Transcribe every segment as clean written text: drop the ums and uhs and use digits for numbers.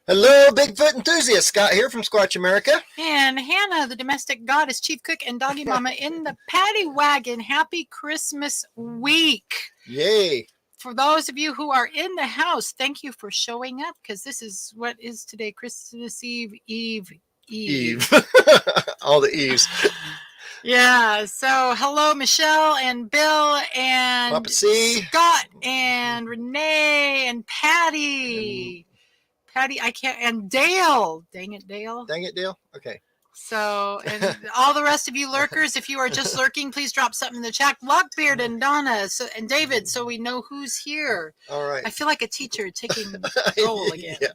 Hello, Bigfoot enthusiast. Scott here from Squatch America. And Hannah, the domestic goddess, chief cook, and doggy mama in the paddy wagon. Happy Christmas week. Yay. For those of you who are in the house, thank you for showing up, because this is what is today, Christmas Eve. All the Eves. Yeah, so hello, Michelle and Bill and Papa C. Scott and Renee and Patty. Patty, I can't, and Dale. Dang it, Dale. Dang it, Dale. Okay. So, and all the rest of you lurkers, if you are just lurking, please drop something in the chat. Lockbeard and Donna and David, so we know who's here. All right. I feel like a teacher taking roll again. Yeah.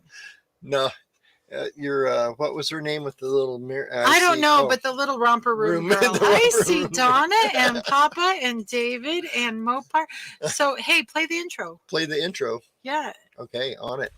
No. What was her name with the little mirror? I don't know, but the little romper room girl. I see room. Donna and Papa and David and Mopar. So, hey, play the intro. Play the intro. Yeah. Okay, on it.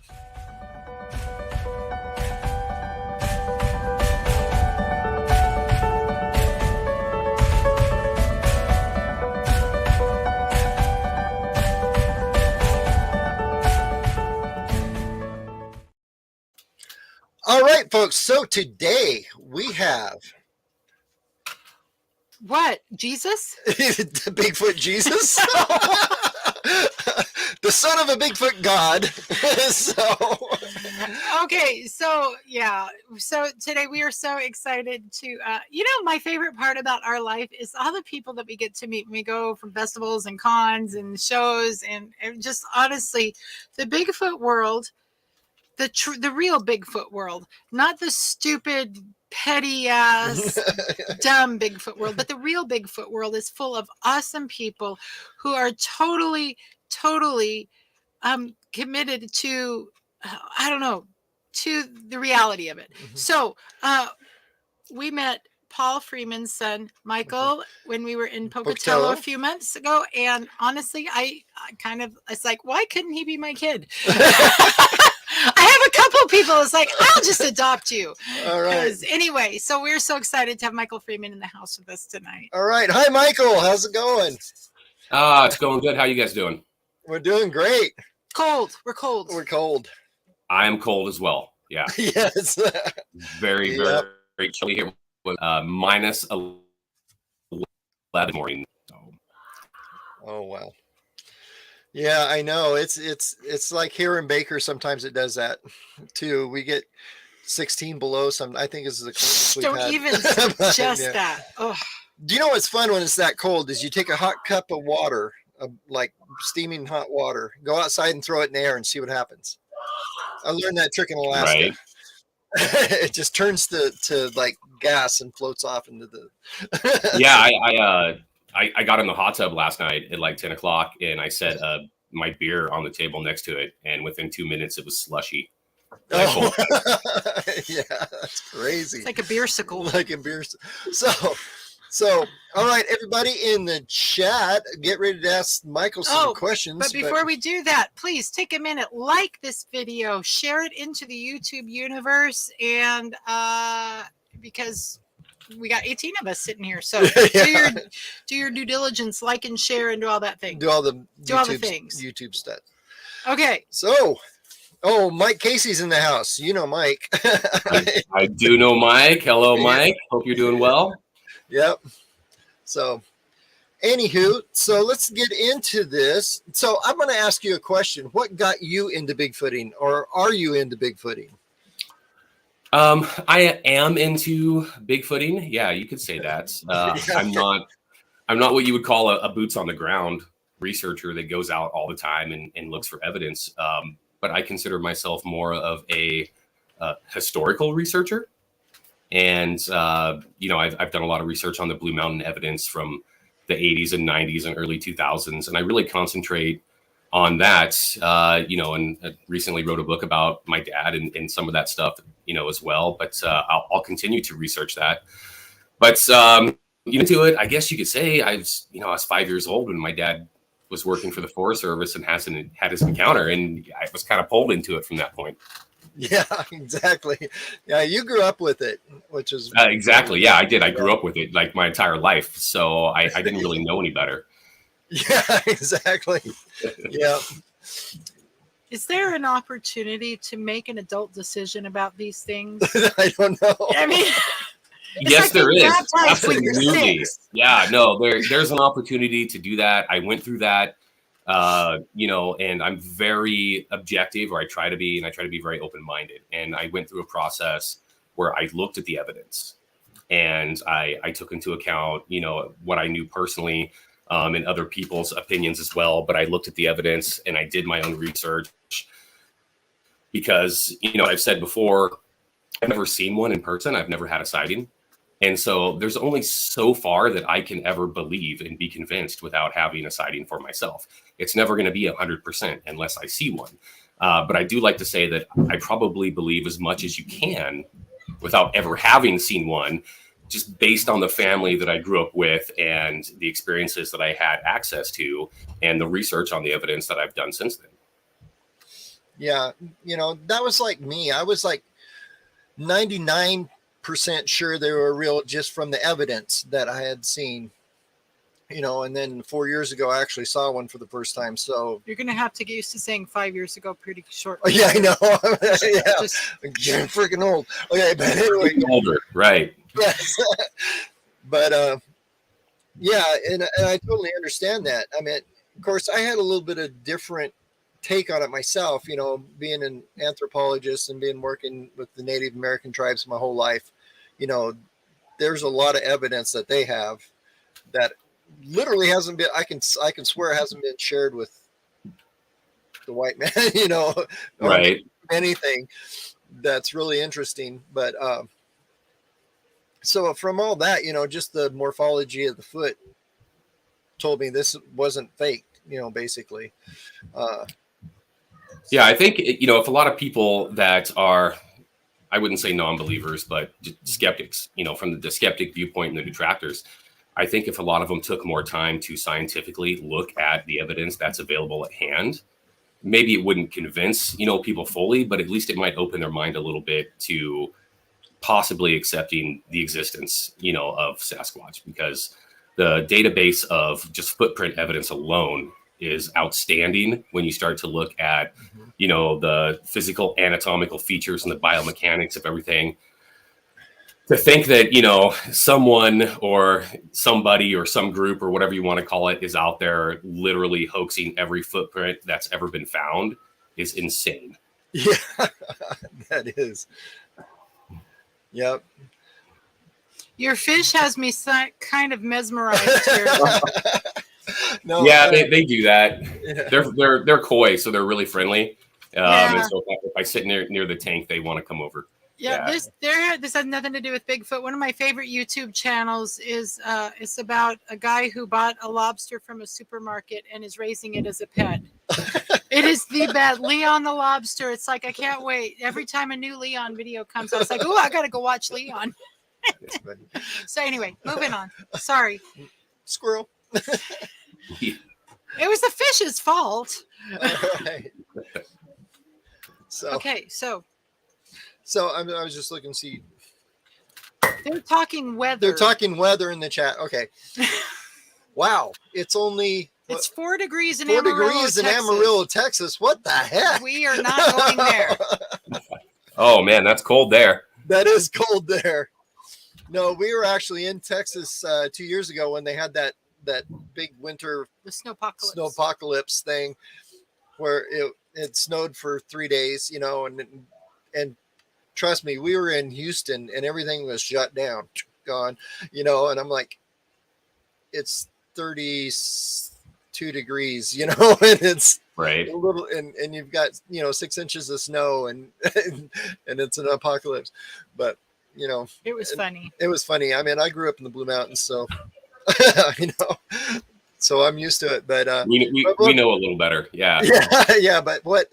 All right, folks. So today we have what? Jesus? the Bigfoot Jesus, the son of a Bigfoot god. Okay, so yeah. So today we are so excited to, my favorite part about our life is all the people that we get to meet when we go from festivals and cons and shows, and just honestly, the Bigfoot world. The real Bigfoot world, not the stupid, petty ass, dumb Bigfoot world, but the real Bigfoot world is full of awesome people who are totally committed to, to the reality of it. Mm-hmm. So we met Paul Freeman's son, Michael, when we were in Pocatello a few months ago. And honestly, it's like, why couldn't he be my kid? I have a couple of people. It's like, I'll just adopt you. All right. Anyway, so we're so excited to have Michael Freeman in the house with us tonight. All right. Hi, Michael. How's it going? It's going good. How you guys doing? We're doing great. Cold. We're cold. We're cold. I am cold as well. Yeah. Yes. Very chilly here. With minus 11 morning. Oh wow. Yeah, I know. It's like here in Baker. Sometimes it does that too. We get 16 below. I think this is the coldest we've had. Don't even suggest that. Oh. Do you know what's fun when it's that cold? Is you take a hot cup of water, like steaming hot water, go outside and throw it in the air and see what happens. I learned that trick in Alaska. Right. It just turns to like gas and floats off into the. Yeah, I got in the hot tub last night at like 10 o'clock and I set my beer on the table next to it. And within 2 minutes, it was slushy. Oh. Yeah, that's crazy. It's like a beersicle. Like a beer. So, all right, everybody in the chat, get ready to ask Michael some questions. But before we do that, please take a minute, like this video, share it into the YouTube universe, and because we got 18 of us sitting here, so Yeah. do your due diligence, like and share, and do all that thing. Do all the things. YouTube stuff. Okay. So, Mike Casey's in the house. You know Mike. I do know Mike. Hello, Mike. Hope you're doing well. Yep. So, anywho, so let's get into this. So I'm going to ask you a question. What got you into Bigfooting, or are you into Bigfooting? I am into Bigfooting. Yeah, you could say that. I'm not what you would call a boots on the ground researcher that goes out all the time and looks for evidence. But I consider myself more of a historical researcher. And, I've done a lot of research on the Blue Mountain evidence from the 80s and 90s and early 2000s. And I really concentrate on that, and recently wrote a book about my dad and some of that stuff, as well. But I'll continue to research that. But into it, I guess you could say I was 5 years old when my dad was working for the Forest Service and had his encounter. And I was kind of pulled into it from that point. Yeah, exactly. Yeah, you grew up with it, which is exactly. Yeah, I did. I grew up with it like my entire life, so I didn't really know any better. Yeah, exactly. Yeah. Is there an opportunity to make an adult decision about these things? I don't know. I mean, Yes, like there being is. baptized when you're Absolutely. 6. Yeah, no, there's an opportunity to do that. I went through that, you know, and I'm very objective, or I try to be, and I try to be very open-minded. And I went through a process where I looked at the evidence, and I took into account, you know, what I knew personally, and other people's opinions as well. But I looked at the evidence and I did my own research because, you know, I've said before, I've never seen one in person. I've never had a sighting. And so there's only so far that I can ever believe and be convinced without having a sighting for myself. It's never going to be 100% unless I see one. But I do like to say that I probably believe as much as you can without ever having seen one, just based on the family that I grew up with and the experiences that I had access to and the research on the evidence that I've done since then. Yeah, you know, that was like me. I was like 99% sure they were real just from the evidence that I had seen, you know, and then 4 years ago, I actually saw one for the first time. So You're going to have to get used to saying 5 years ago pretty short. yeah, I know. Yeah, Just, I'm freaking old. Okay, but anyway, Alder, right. yes. But yeah, and I totally understand that. I mean, of course, I had a little bit of different take on it myself, you know, being an anthropologist and being working with the Native American tribes my whole life. You know, there's a lot of evidence that they have that literally hasn't been, I can swear, hasn't been shared with the white man, you know, or Right. anything that's really interesting. But so from all that, you know, just the morphology of the foot told me this wasn't fake, you know, basically. Yeah, I think, you know, if a lot of people that are, I wouldn't say non-believers, but skeptics, you know, from the skeptic viewpoint and the detractors, I think if a lot of them took more time to scientifically look at the evidence that's available at hand, maybe it wouldn't convince, you know, people fully, but at least it might open their mind a little bit to possibly accepting the existence, you know, of Sasquatch, because the database of just footprint evidence alone is outstanding when you start to look at, you know, the physical anatomical features and the biomechanics of everything. To think that, you know, someone or somebody or some group or whatever you want to call it is out there literally hoaxing every footprint that's ever been found is insane. Yeah, that is. Yep. your fish has me kind of mesmerized here. No, Yeah, they do that. yeah. They're coy, so they're really friendly. Yeah. And so if I sit near the tank, they want to come over. Yeah, this has nothing to do with Bigfoot. One of my favorite YouTube channels is it's about a guy who bought a lobster from a supermarket and is raising it as a pet. It is the best. Leon the lobster. It's like, I can't wait. Every time a new Leon video comes out, it's like, oh, I gotta go watch Leon. So anyway, moving on. Sorry. Squirrel. It was the fish's fault. All right. So Okay, so I was just looking to see. they're talking weather. They're talking weather in the chat. Okay. Wow. It's only It's 4 degrees in 4 Amarillo, degrees in Texas. Amarillo, Texas. What the heck? We are not going there. Oh man, that's cold there. That is cold there. No, we were actually in Texas 2 years ago when they had that big winter The snowpocalypse. snowpocalypse thing where it snowed for 3 days, you know, and trust me, we were in Houston and everything was shut down, gone, you know, and I'm like, it's 32 degrees, you know, and it's Right. a little, and you've got, you know, 6 inches of snow and it's an apocalypse. But, you know, It was funny. it was funny. I mean, I grew up in the Blue Mountains, so you know, so I'm used to it. But we know a little better. Yeah. yeah. But what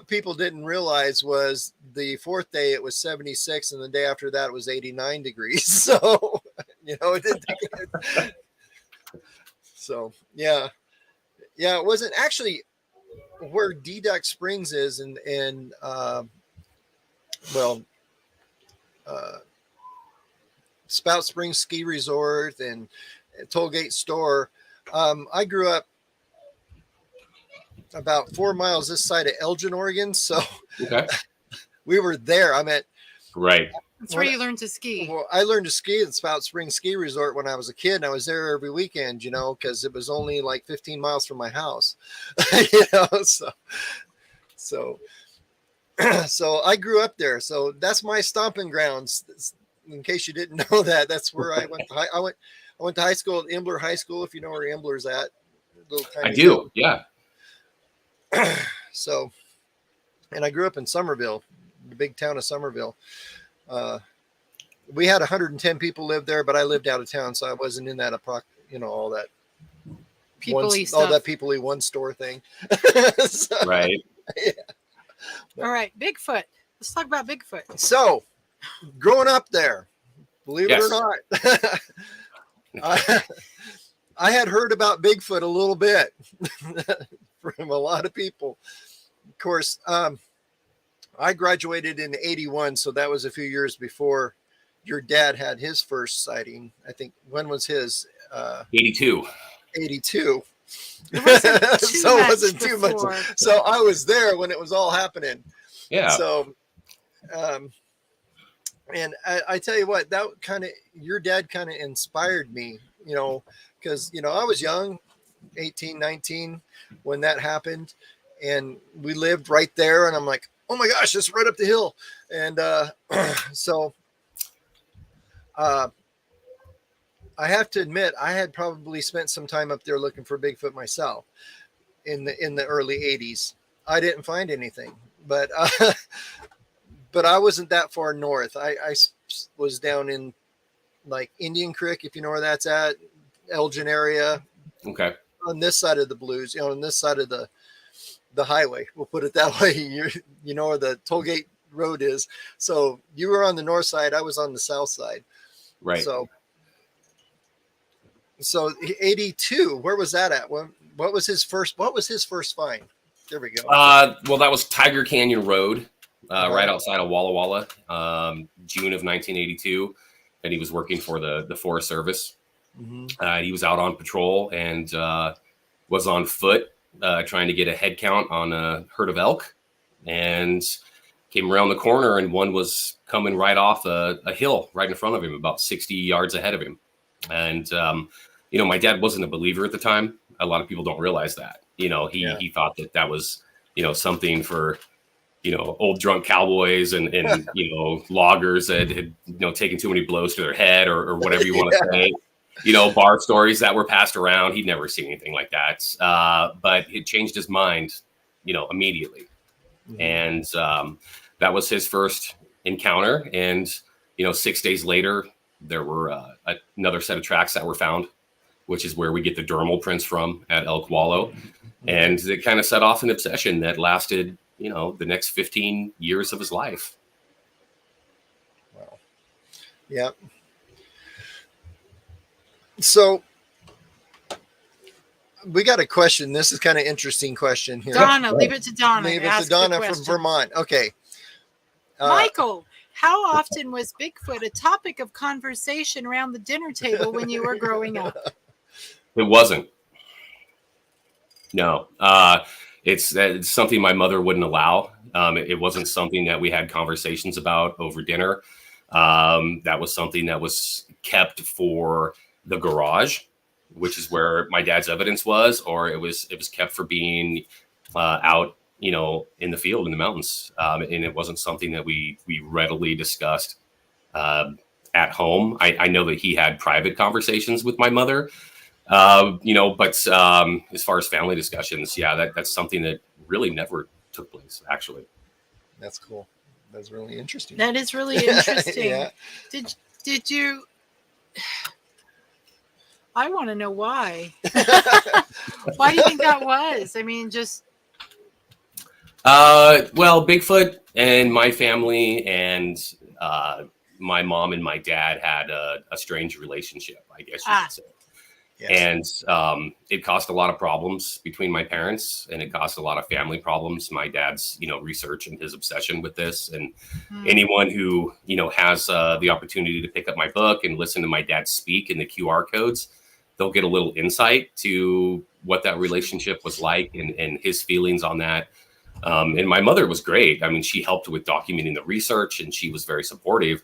people didn't realize was the 4th day it was 76, and the day after that it was 89 degrees. So you know, it didn't take it. So yeah, it wasn't actually where Deduct Springs is, and Spout Springs Ski Resort and Tollgate Store. I grew up about 4 miles this side of Elgin, Oregon. So Okay. we were there. I'm at Right. That's where you learn to ski. Well, I learned to ski at Spout Spring Ski Resort when I was a kid, and I was there every weekend, you know, because it was only like 15 miles from my house, you know. So I grew up there. So that's my stomping grounds. In case you didn't know that, that's where I went. I went to high school at Ambler High School. If you know where Ambler's at, I do. Yeah. So, and I grew up in Somerville, the big town of Somerville. We had 110 people live there, but I lived out of town, so I wasn't in that all that People-y all stuff. that people-y one store thing. So, Right. yeah. All right, Bigfoot. Let's talk about Bigfoot. So, growing up there, believe Yes. it or not, I had heard about Bigfoot a little bit from a lot of people. Of course, I graduated in 81, so that was a few years before your dad had his first sighting. I think, when was his? 82. 82. It wasn't too So it wasn't too before. much. So I was there when it was all happening. Yeah. So, and I tell you what, that your dad kind of inspired me, you know, because, you know, I was young, 18, 19 when that happened, and we lived right there. And I'm like, oh my gosh, it's right up the hill. And so I have to admit, I had probably spent some time up there looking for Bigfoot myself in the early 80s. I didn't find anything, but I wasn't that far north. I was down in like Indian Creek, if you know where that's at, Elgin area. Okay. On this side of the Blues, you know, on this side of the highway, we'll put it that way. You know where the toll gate road is. So you were on the north side, I was on the south side. Right. So 82, where was that at? What was his first find? There we go. Well, that was Tiger Canyon Road, right outside of Walla Walla, June of 1982. And he was working for the Forest Service. Mm-hmm. He was out on patrol and was on foot trying to get a head count on a herd of elk, and came around the corner, and one was coming right off a hill right in front of him, about 60 yards ahead of him. And, you know, my dad wasn't a believer at the time. A lot of people don't realize that. You know, he thought that was, you know, something for, you know, old drunk cowboys and you know, loggers that had, you know, taken too many blows to their head or whatever you want to say. You know, bar stories that were passed around. He'd never seen anything like that. But it changed his mind, you know, immediately. Mm-hmm. And that was his first encounter. And, you know, 6 days later, there were another set of tracks that were found, which is where we get the dermal prints from at Elk Wallow. And it kind of set off an obsession that lasted, you know, the next 15 years of his life. Wow. Yeah. So we got a question. This is kind of interesting question here. Donna, leave it to Donna. Leave it to Donna from Vermont. Okay. Michael, how often was Bigfoot a topic of conversation around the dinner table when you were growing up? It wasn't. No. It's something my mother wouldn't allow. It wasn't something that we had conversations about over dinner. That was something that was kept for the garage, which is where my dad's evidence was, or it was kept for being out, you know, in the field, in the mountains. And it wasn't something that we readily discussed at home. I know that he had private conversations with my mother, you know, but as far as family discussions, that's something that really never took place, actually. That's cool. That's really interesting. That is really interesting. Yeah. Did you? I want to know why. Why do you think that was? I mean, just. Well, Bigfoot and my family and my mom and my dad had a strange relationship, I guess you could say. Yes. And it caused a lot of problems between my parents, and it caused a lot of family problems. My dad's, you know, research and his obsession with this, and anyone who, you know, has the opportunity to pick up my book and listen to my dad speak in the QR codes, they'll get a little insight to, what that relationship was like and his feelings on that. And my mother was great. I mean, she helped with documenting the research and she was very supportive,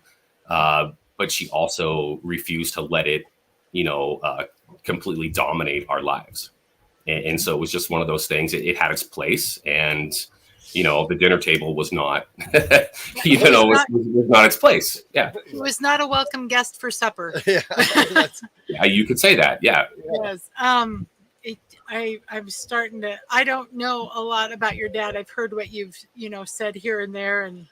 but she also refused to let it, completely dominate our lives. And so it was just one of those things. It had its place, and the dinner table was not, was not its place. Yeah, it was not a welcome guest for supper. Yeah, yeah, you could say that. Yeah. Yes. I'm starting to. I don't know a lot about your dad. I've heard what you've said here and there, and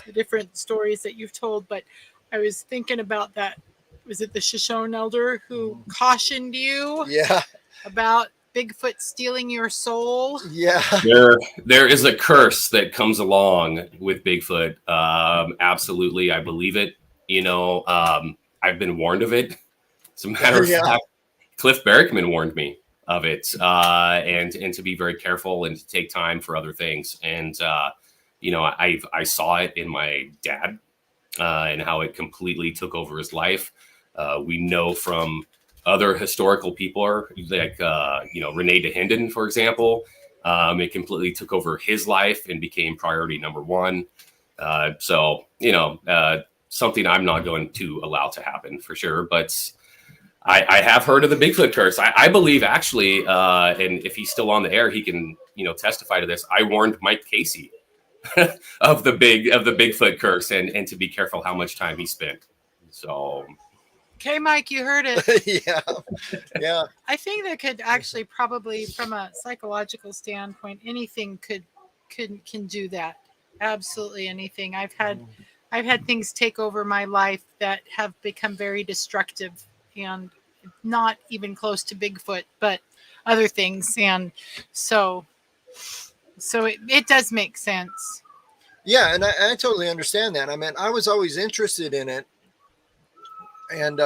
the different stories that you've told. But I was thinking about that. Was it the Shoshone elder who cautioned you? Yeah. About Bigfoot stealing your soul? Yeah. There is a curse that comes along with Bigfoot. Absolutely, I believe it. I've been warned of it. As a matter of fact, Cliff Barrickman warned me of it, and to be very careful and to take time for other things. And I saw it in my dad and how it completely took over his life. We know from other historical people like, Rene de Hinden, for example, it completely took over his life and became priority number one. Something I'm not going to allow to happen for sure. But I have heard of the Bigfoot curse. I believe actually, and if he's still on the air, he can, testify to this. I warned Mike Casey of the Bigfoot curse and to be careful how much time he spent. So. Okay, Mike, you heard it. Yeah. I think that could actually probably, from a psychological standpoint, anything can do that. Absolutely anything. I've had things take over my life that have become very destructive, and not even close to Bigfoot, but other things. And so it does make sense. Yeah, and I totally understand that. I mean, I was always interested in it. And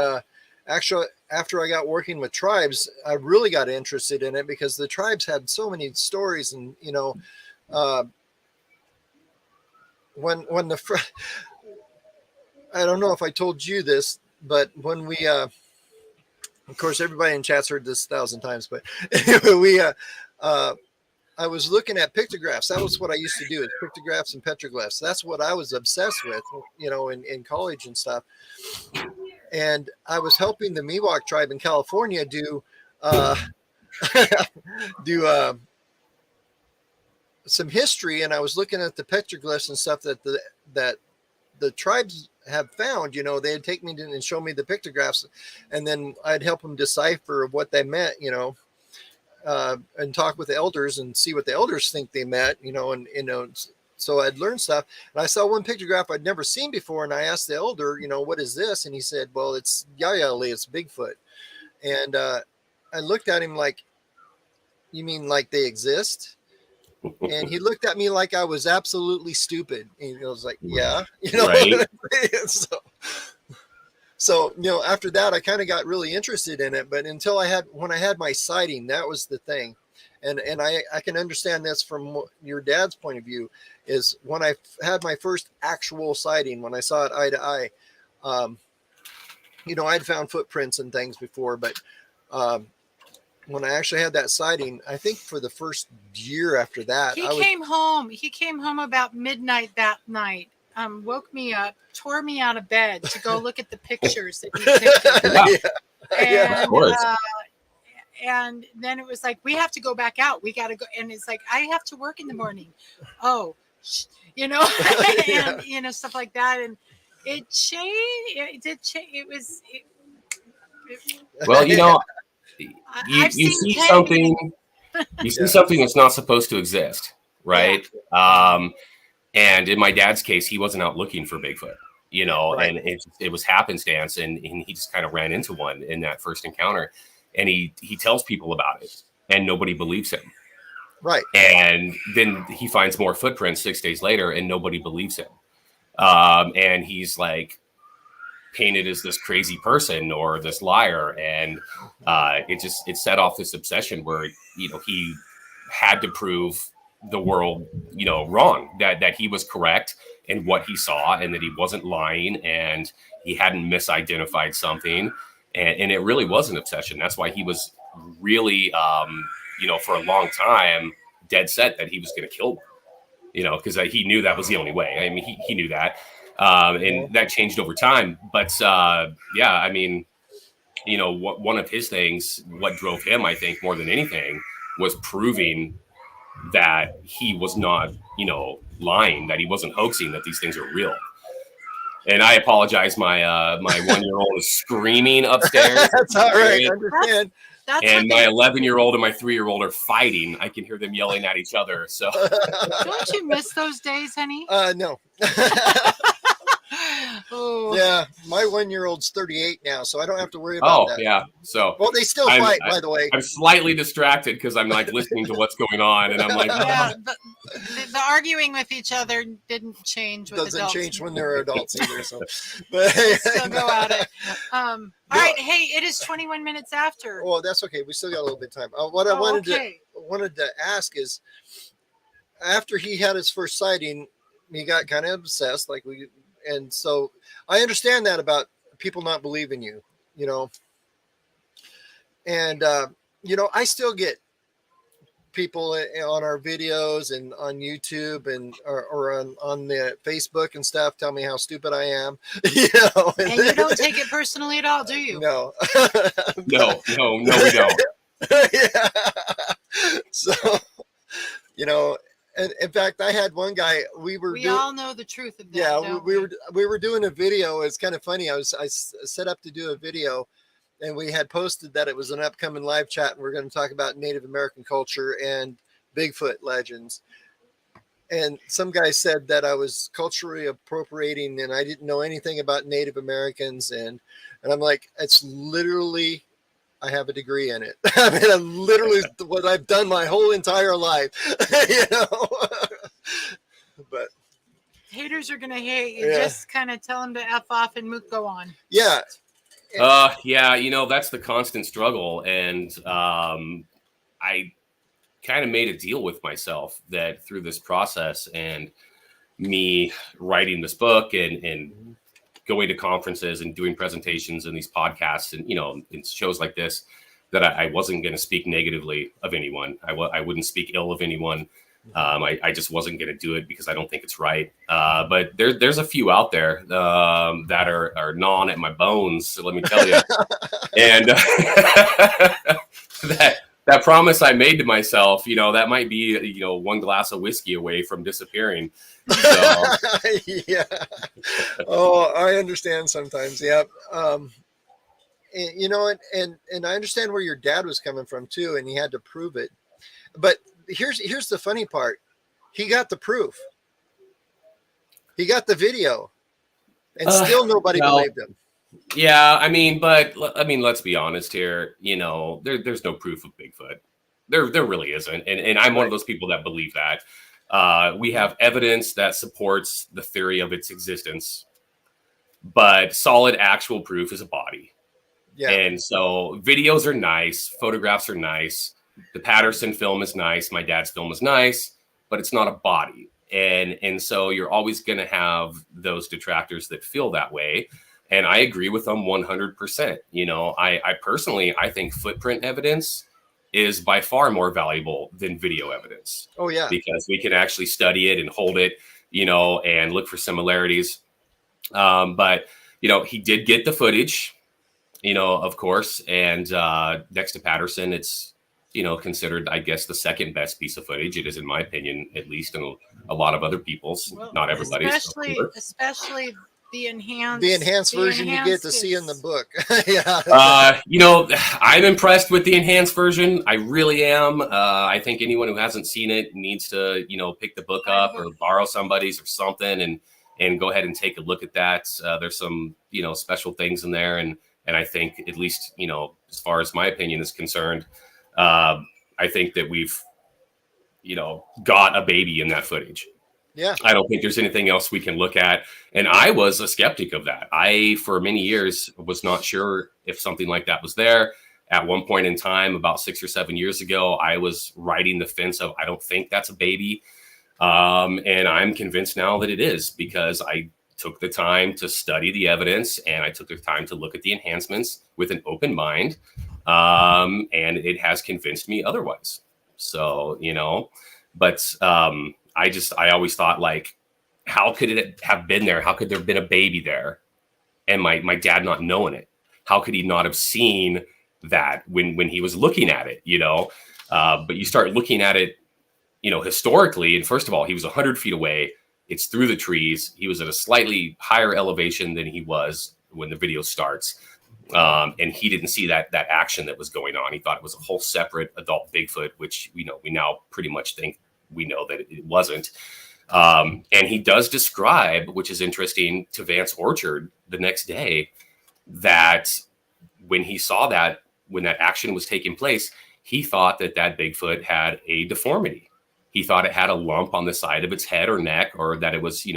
actually, after I got working with tribes, I really got interested in it because the tribes had so many stories. And, when I don't know if I told you this, but when we, of course, everybody in chat's heard this 1,000 times, but anyway, I was looking at pictographs. That was what I used to do, is pictographs and petroglyphs. That's what I was obsessed with, in college and stuff. And I was helping the Miwok tribe in California do some history, and I was looking at the petroglyphs and stuff that the tribes have found. They'd take me and show me the pictographs, and then I'd help them decipher what they meant, and talk with the elders and see what the elders think they meant, so I'd learned stuff. And I saw one pictograph I'd never seen before, and I asked the elder, what is this? And he said, well, it's Yayali, it's Bigfoot. And I looked at him like, you mean like they exist? And he looked at me like I was absolutely stupid. And he was like, yeah, Right. So, after that, I kind of got really interested in it. But when I had my sighting, that was the thing. And I can understand this from your dad's point of view, is when I had my first actual sighting, when I saw it eye to eye, I'd found footprints and things before, but when I actually had that sighting, I think for the first year after that, he came home about midnight that night, woke me up, tore me out of bed to go look at the pictures that he took. Yeah, of course. And then it was like, we have to go back out. We got to go. And it's like, I have to work in the morning. Oh, and, stuff like that. And it changed. It did change. It was. Well, you see something. You see something that's not supposed to exist, right? Yeah. And in my dad's case, he wasn't out looking for Bigfoot, right. And it was happenstance, and he just kind of ran into one in that first encounter. And he tells people about it, and nobody believes him. Right. And then he finds more footprints 6 days later, and nobody believes him. And he's like painted as this crazy person or this liar. And it set off this obsession where, he had to prove the world, wrong, that he was correct in what he saw and that he wasn't lying and he hadn't misidentified something. And it really was an obsession. That's why he was really, for a long time, dead set that he was going to kill one, because he knew that was the only way. I mean, he knew that. And that changed over time. But one of his things, what drove him, I think, more than anything, was proving that he was not, lying, that he wasn't hoaxing, that these things are real. And I apologize. My 1-year-old is screaming upstairs. That's all right. I understand. And my 11-year-old and my 3-year-old are fighting. I can hear them yelling at each other. So don't you miss those days, honey? No. Oh. Yeah, my 1-year-old's 38 now, so I don't have to worry about that. Oh, yeah. So well, they still fight, by the way. I'm slightly distracted because I'm like listening to what's going on, and I'm like, yeah, the arguing with each other didn't change. Doesn't change when they're adults either. So, but still go at it. All right, hey, it is 21 minutes after. Oh, that's okay. We still got a little bit of time. What I wanted to ask is, after he had his first sighting, he got kind of obsessed, and so I understand that about people not believing you, and, I still get people on our videos and on YouTube or on the Facebook and stuff tell me how stupid I am, And you don't take it personally at all, do you? No. no, we don't. Yeah. So, and in fact, I had one guy. We all know the truth of that. Yeah, we were doing a video. It's kind of funny. I set up to do a video, and we had posted that it was an upcoming live chat, and we're going to talk about Native American culture and Bigfoot legends. And some guy said that I was culturally appropriating, and I didn't know anything about Native Americans, and I'm like, it's literally. I have a degree in it. I mean, I'm literally what I've done my whole entire life, But haters are gonna hate you. Yeah. Just kind of tell them to F off and go on. Yeah. That's the constant struggle, and I kind of made a deal with myself that through this process and me writing this book and going to conferences and doing presentations and these podcasts and, in shows like this, that I wasn't going to speak negatively of anyone. I wouldn't speak ill of anyone. I just wasn't going to do it because I don't think it's right. But there's a few out there that are gnawing at my bones. So let me tell you. And that promise I made to myself, that might be, one glass of whiskey away from disappearing. So. Yeah. Oh, I understand sometimes. Yeah. And I understand where your dad was coming from too, and he had to prove it. But here's the funny part. He got the proof. He got the video, and still nobody believed him. Yeah, let's be honest here. There's no proof of Bigfoot. There really isn't, and I'm one of those people that believe that. We have evidence that supports the theory of its existence, but solid actual proof is a body. Yeah. And so videos are nice, photographs are nice. The Patterson film is nice. My dad's film is nice, but it's not a body. And so you're always going to have those detractors that feel that way. And I agree with them 100%. I personally think footprint evidence is by far more valuable than video evidence. Oh, yeah. Because we can actually study it and hold it, and look for similarities. But he did get the footage, of course. And next to Patterson, it's, considered, I guess, the second best piece of footage. It is, in my opinion, at least, and a lot of other people's, not everybody's. Especially the enhanced version you get to see in the book. Yeah. I'm impressed with the enhanced version. I really am. I think anyone who hasn't seen it needs to, pick the book up or borrow somebody's or something and go ahead and take a look at that. There's some, special things in there. And I think at least, as far as my opinion is concerned, I think that we've, got a baby in that footage. Yeah. I don't think there's anything else we can look at. And I was a skeptic of that. I, for many years, was not sure if something like that was there. At one point in time, about 6 or 7 years ago, I was riding the fence of, I don't think that's a baby. And I'm convinced now that it is, because I took the time to study the evidence and I took the time to look at the enhancements with an open mind. And it has convinced me otherwise. So, but I always thought, like, how could it have been there? How could there have been a baby there and my dad not knowing it? How could he not have seen that when he was looking at it, but you start looking at it, historically. And first of all, he was 100 feet away. It's through the trees. He was at a slightly higher elevation than he was when the video starts. And he didn't see that action that was going on. He thought it was a whole separate adult Bigfoot, which we now pretty much think we know that it wasn't. And he does describe, which is interesting, to Vance Orchard the next day, that when he saw that, when that action was taking place, he thought that Bigfoot had a deformity. He thought it had a lump on the side of its head or neck, or that it was,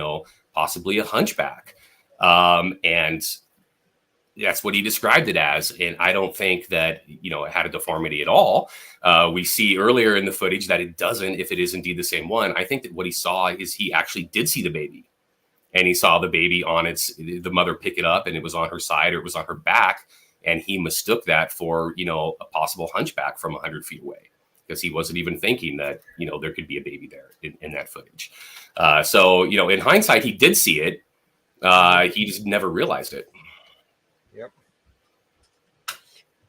possibly a hunchback. And that's what he described it as. And I don't think that, it had a deformity at all. We see earlier in the footage that it doesn't, if it is indeed the same one. I think that what he saw is he actually did see the baby. And he saw the baby the mother pick it up, and it was on her side or it was on her back. And he mistook that for, a possible hunchback from 100 feet away, because he wasn't even thinking that, there could be a baby there in that footage. So, in hindsight, he did see it. He just never realized it. Yep.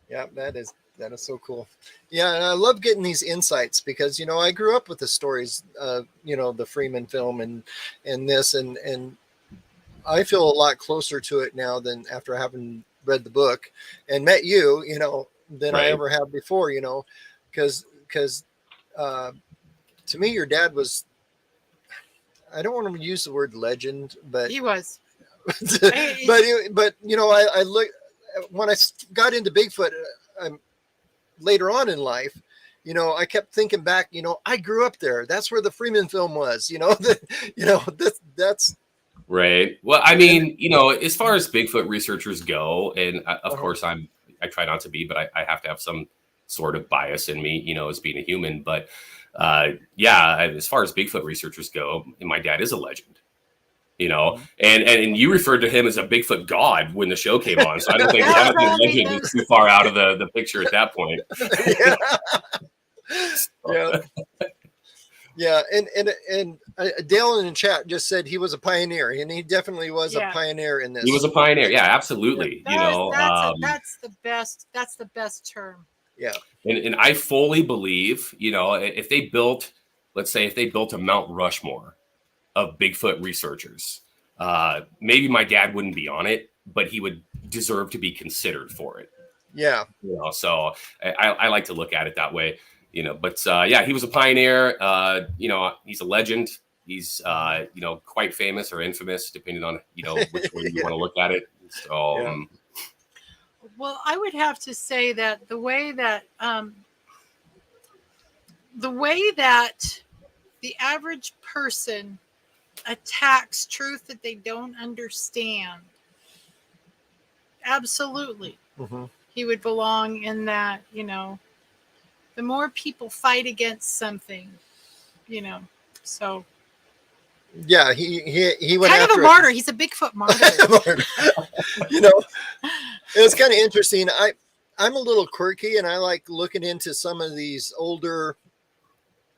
Yeah, that is so cool. Yeah, and I love getting these insights because, I grew up with the stories, the Freeman film and this, and I feel a lot closer to it now than after having read the book and met you, than Right. I ever have before, because to me, your dad was, I don't want to use the word legend, but He was. but I look, when I got into Bigfoot later on in life, I kept thinking back, I grew up there. That's where the Freeman film was, that's Right. Well, I mean, as far as Bigfoot researchers go, and of course I try not to be, but I have to have some sort of bias in me, as being a human. But as far as Bigfoot researchers go, my dad is a legend, and you referred to him as a Bigfoot god when the show came on. So I don't think legend was too far out of the picture at that point. Yeah. Yeah, and Dale in the chat just said he was a pioneer, and he definitely was a pioneer in this. He was a pioneer, yeah, absolutely. That's the best. That's the best term. Yeah, and I fully believe, if they built, let's say, if they built a Mount Rushmore of Bigfoot researchers, maybe my dad wouldn't be on it, but he would deserve to be considered for it. Yeah, so I like to look at it that way. But he was a pioneer. He's a legend. He's quite famous or infamous, depending on which way you want to look at it. So, well, I would have to say that the way that the average person attacks truth that they don't understand, absolutely, he would belong in that. The more people fight against something, so. Yeah, he went kind after of a martyr. He's a Bigfoot martyr. It was kind of interesting. I'm a little quirky, and I like looking into some of these older,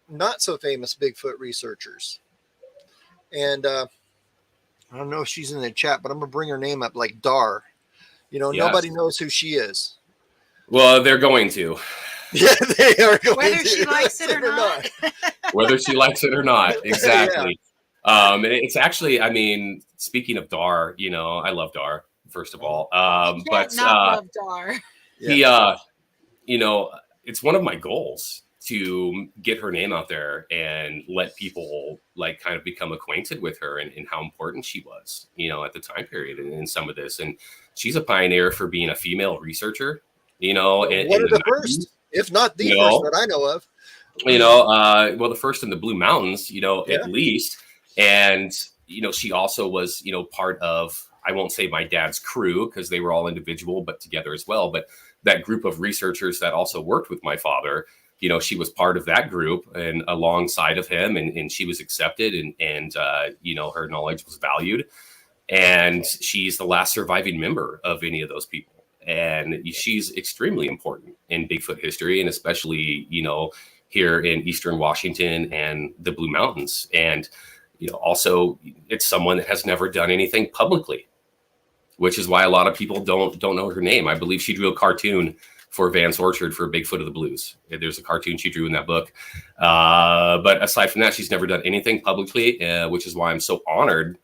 not so famous Bigfoot researchers. And I don't know if she's in the chat, but I'm gonna bring her name up, like Dar. Nobody knows who she is. Well, they're going to. Yeah, they are going whether to. she likes it or not. Whether she likes it or not, exactly. And it's actually, I mean, speaking of Dar, I love Dar, first of all. But love Dar. He, it's one of my goals to get her name out there and let people kind of become acquainted with her and how important she was, at the time period in some of this. And she's a pioneer for being a female researcher, one of the first, if not the first that I know of. Well, the first in the Blue Mountains, at least. And, she also was, part of, I won't say my dad's crew because they were all individual, but together as well. But that group of researchers that also worked with my father, she was part of that group and alongside of him, and she was accepted and her knowledge was valued. And she's the last surviving member of any of those people. and she's extremely important in Bigfoot history, and especially, here in Eastern Washington and the Blue Mountains. And, also it's someone that has never done anything publicly, which is why a lot of people don't know her name. I believe she drew a cartoon for Vance Orchard for Bigfoot of the Blues. There's a cartoon she drew in that book. But aside from that, she's never done anything publicly, which is why I'm so honored,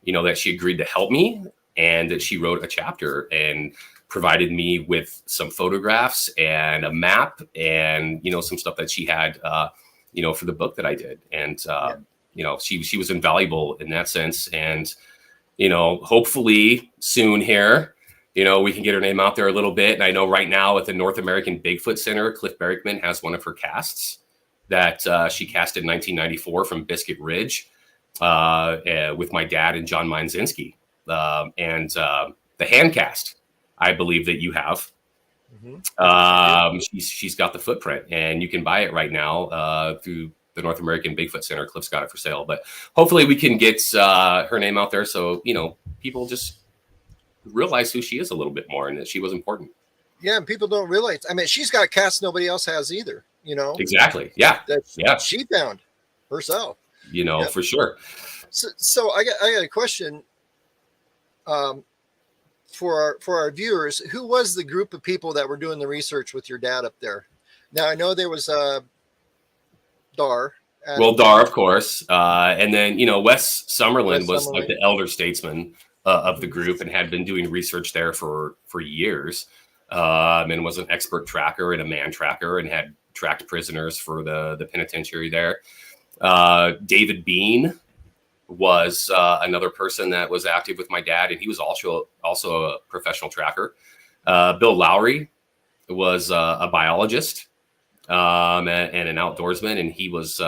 that she agreed to help me and that she wrote a chapter and provided me with some photographs and a map and, some stuff that she had, for the book that I did. And, she was invaluable in that sense. And, hopefully soon here, we can get her name out there a little bit. And I know right now at the North American Bigfoot Center, Cliff Berrickman has one of her casts that she cast in 1994 from Biscuit Ridge with my dad and John Mindzinski. And the hand cast, I believe that you have. She's got the footprint, and you can buy it right now through the North American Bigfoot Center. Cliff's got it for sale, but hopefully we can get her name out there so people just realize who she is a little bit more and that she was important. Yeah, and people don't realize. I mean, she's got casts nobody else has either. Exactly. Yeah. That she found herself. For sure. So I got a question. For our viewers, who was the group of people that were doing the research with your dad up there? Now I know there was Dar. Dar, of course, and then Wes Summerlin was like the elder statesman of the group and had been doing research there for years, and was an expert tracker and a man tracker and had tracked prisoners for the penitentiary there. David Bean was another person that was active with my dad, and he was also a professional tracker. Bill Lowry was a biologist and an outdoorsman, and he was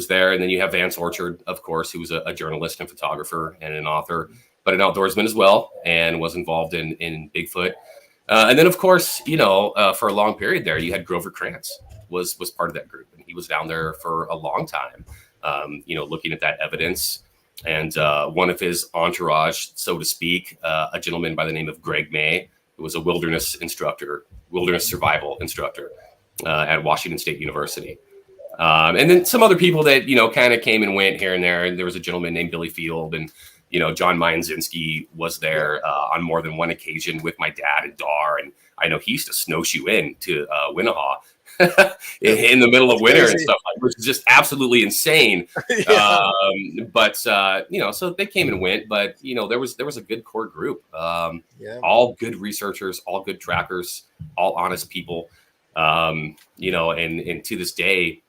there. And then you have Vance Orchard, of course, who was a journalist and photographer and an author, but an outdoorsman as well, and was involved in Bigfoot. And then, of course, for a long period there, you had Grover Krantz was part of that group, and he was down there for a long time. Looking at that evidence, and one of his entourage, so to speak, a gentleman by the name of Greg May, who was a wilderness survival instructor at Washington State University. And then some other people that, kind of came and went here and there. And there was a gentleman named Billy Field, and, John Mindzinski was there on more than one occasion with my dad and Dar. And I know he used to snowshoe in to Winnahaw in the middle of winter and stuff, which is just absolutely insane. So they came and went, but there was a good core group, all good researchers, all good trackers, all honest people. And to this day,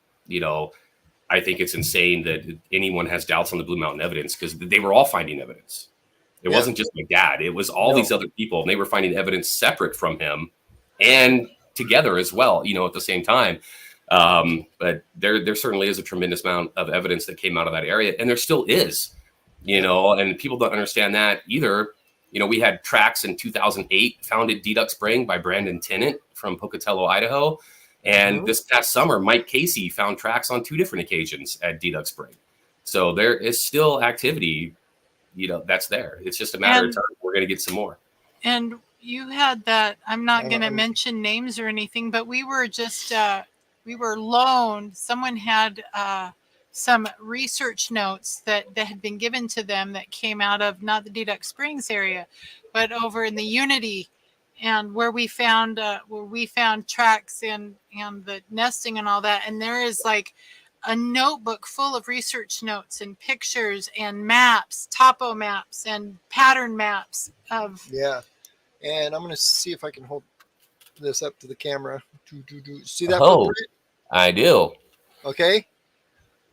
I think it's insane that anyone has doubts on the Blue Mountain evidence, because they were all finding evidence. It wasn't just my dad; it was all these other people, and they were finding evidence separate from him and together as well, at the same time. But there certainly is a tremendous amount of evidence that came out of that area, and there still is, and people don't understand that either. We had tracks in 2008 found at Deduck Spring by Brandon Tennant from Pocatello, Idaho. And this past summer, Mike Casey found tracks on 2 different occasions at Deduck Spring. So there is still activity, that's there. It's just a matter of time. We're going to get some more. And you had that, I'm not going to mention names or anything, but we were just, we were loaned. Someone had some research notes that had been given to them that came out of not the Deduck Springs area, but over in the Unity, and where we found tracks and the nesting and all that. And there is like a notebook full of research notes and pictures and maps, topo maps and pattern maps of. Yeah. And I'm going to see if I can hold this up to the camera. See that? I do. Okay.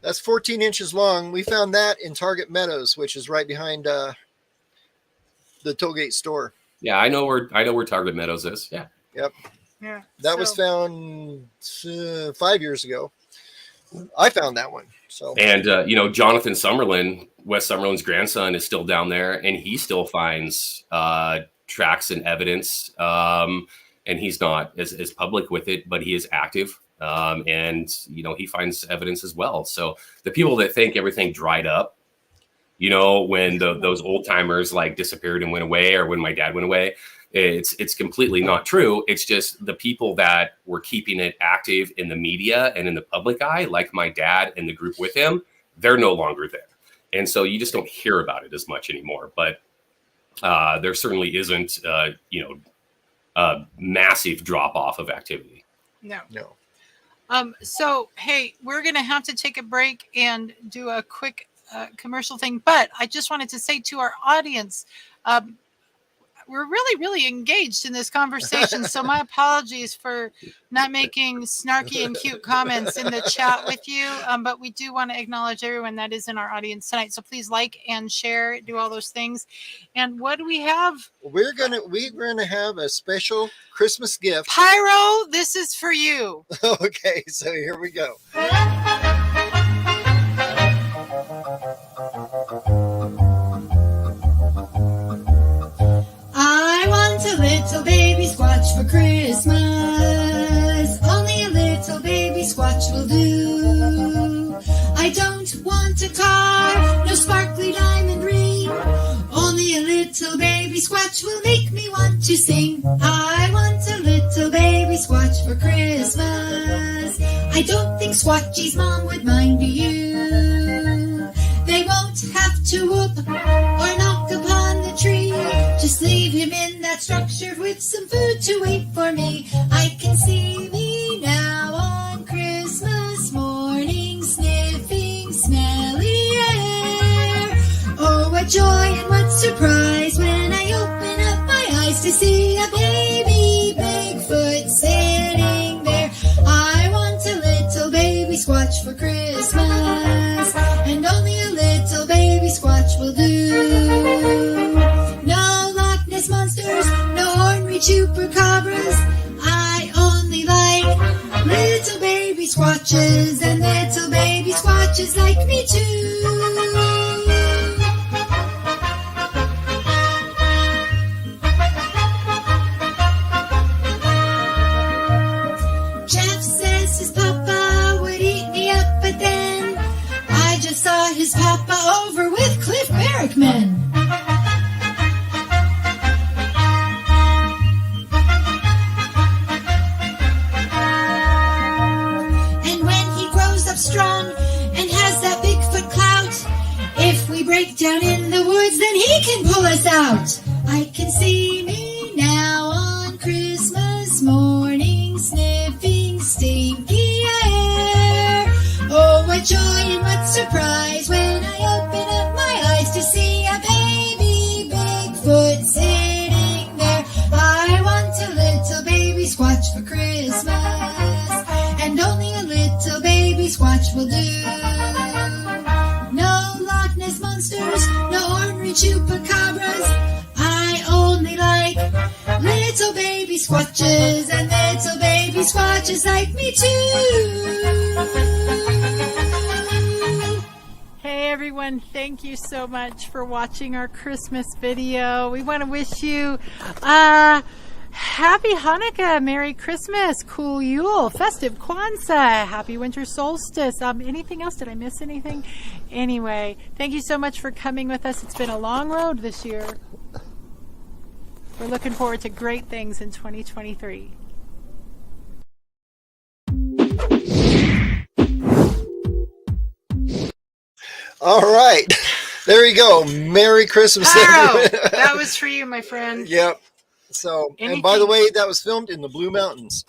That's 14 inches long. We found that in Target Meadows, which is right behind the Tollgate store. Yeah, I know where Target Meadows is. Yeah. Yep. Yeah. That was found 5 years ago. I found that one. So. And Jonathan Summerlin, Wes Summerlin's grandson, is still down there, and he still finds tracks and evidence. And he's not as public with it, but he is active. And he finds evidence as well. So the people that think everything dried up, when those old timers like disappeared and went away, or when my dad went away, It's completely not true. It's just the people that were keeping it active in the media and in the public eye, like my dad and the group with him, they're no longer there. And so you just don't hear about it as much anymore. But there certainly isn't, a massive drop off of activity. No. No. So, hey, we're going to have to take a break and do a quick commercial thing. But I just wanted to say to our audience, we're really, really engaged in this conversation. So my apologies for not making snarky and cute comments in the chat with you. But we do want to acknowledge everyone that is in our audience tonight. So please like and share, do all those things. And what do we have? We're gonna have a special Christmas gift. Pyro, this is for you. Okay, so here we go. I want a little baby Squatch for Christmas. Only a little baby Squatch will do. I don't want a car, no sparkly diamond ring. Only a little baby Squatch will make me want to sing. I want a little baby Squatch for Christmas. I don't think Squatchy's mom would mind, do you? They won't have to whoop or knock upon the tree. Just leave him in that structure with some food to wait for me. I can see me now on Christmas morning, sniffing smelly air. Oh, what joy and what surprise when I open up my eyes to see a baby Bigfoot sitting there. I want a little baby Squatch for Christmas, and only a little baby Squatch will do. No Loch Ness monsters, no ornery chupacabras. I only like little baby Squatches, and little baby Squatches like me too. Jeff says his papa would eat me up, but then I just saw his papa over with Cliff Barrickman. And when he grows up strong and has that Bigfoot clout, if we break down in the woods, then he can pull us out. I can see me now on Christmas morning, sniffing stinky air. Oh, what joy and what surprise when I open up my eyes to see a baby Bigfoot sitting there. I want a little baby Squatch for Christmas, and only a little baby Squatch will do. No Loch Ness monsters, no ornery chupacabras. I only like little baby Squatches, and little baby Squatches like me too. Hey everyone, thank you so much for watching our Christmas video. We want to wish you happy Hanukkah, Merry Christmas, cool Yule, festive Kwanzaa, happy winter solstice. Anything else? Did I miss anything? Anyway, thank you so much for coming with us. It's been a long road this year. We're looking forward to great things in 2023. All right. There you go. Merry Christmas, Pyro, everyone. that was for you, my friend. Yep. So, and by the Anything- way, that was filmed in the Blue Mountains.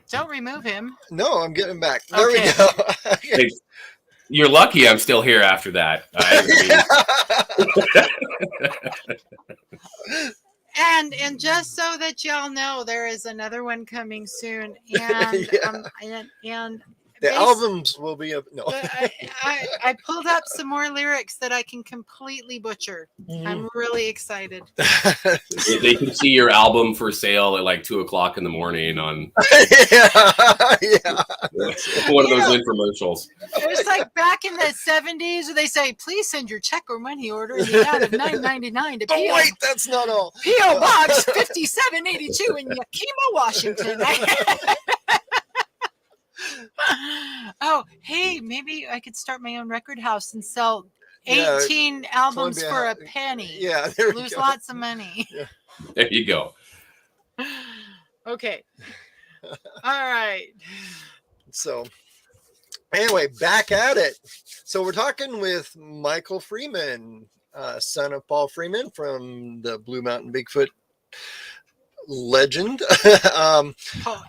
Don't remove him. No, I'm getting back. There Okay. we go. Hey, you're lucky I'm still here after that. And just so that y'all know, there is another one coming soon. And Yeah. and The bas- albums will be up. No. but I pulled up some more lyrics that I can completely butcher. I'm really excited. They can see your album for sale at like 2:00 in the morning on yeah. one of those infomercials. It was like back in the 70s where they say, please send your check or money order in the amount of $9.99 to Oh, P.O. wait, that's not all. P.O. Box 5782 in Yakima, Washington. Oh, hey, maybe I could start my own record house and sell Yeah, 18 albums Columbia- for a penny. Yeah, there we Lose go. lots of money. There you go. Okay. All right. So anyway, back at it. So we're talking with Michael Freeman, son of Paul Freeman from the Blue Mountain Bigfoot legend. Oh,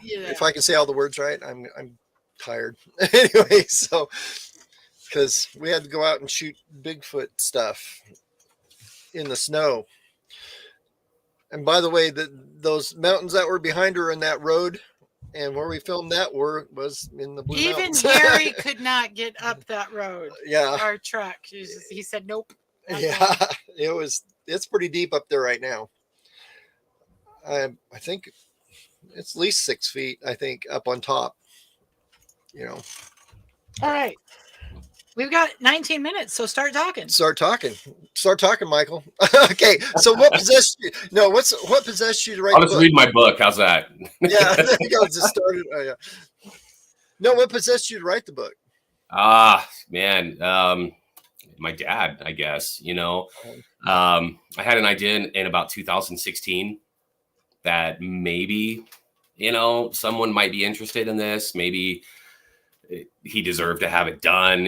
yeah. If I can say all the words right, I'm tired. Anyway, so because we had to go out and shoot Bigfoot stuff in the snow. And by the way, those mountains that were behind her in that road, and where we filmed that was in the Blue Even Mountains. Harry could not get up that road. Yeah. Our truck. He said, nope. not Yeah, going. it's pretty deep up there right now. I think it's at least 6 feet, I think, up on top. You know, All right. We've got 19 minutes, so start talking. start talking, Michael. Okay, so what possessed you? No, what possessed you to write I'll the just book? read my book. How's that? Yeah, there you go. Just started. Oh, yeah. No, what possessed you to write the book? Man, my dad, I guess. I had an idea in about 2016 that maybe, someone might be interested in this. Maybe he deserved to have it done,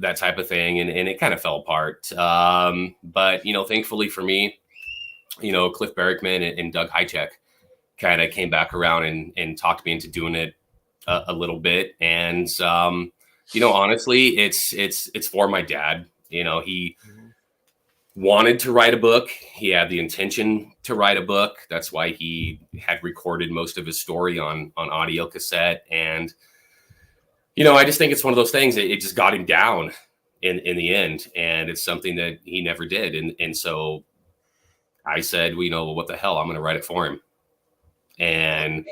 that type of thing. And it kind of fell apart. But, thankfully for me, Cliff Barrickman and Doug Hychek kind of came back around and talked me into doing it a little bit. And, honestly, it's for my dad. He wanted to write a book. He had the intention to write a book. That's why he had recorded most of his story on audio cassette. And, I just think it's one of those things. It just got him down in the end. And it's something that he never did. And so I said, well, what the hell? I'm going to write it for him. And,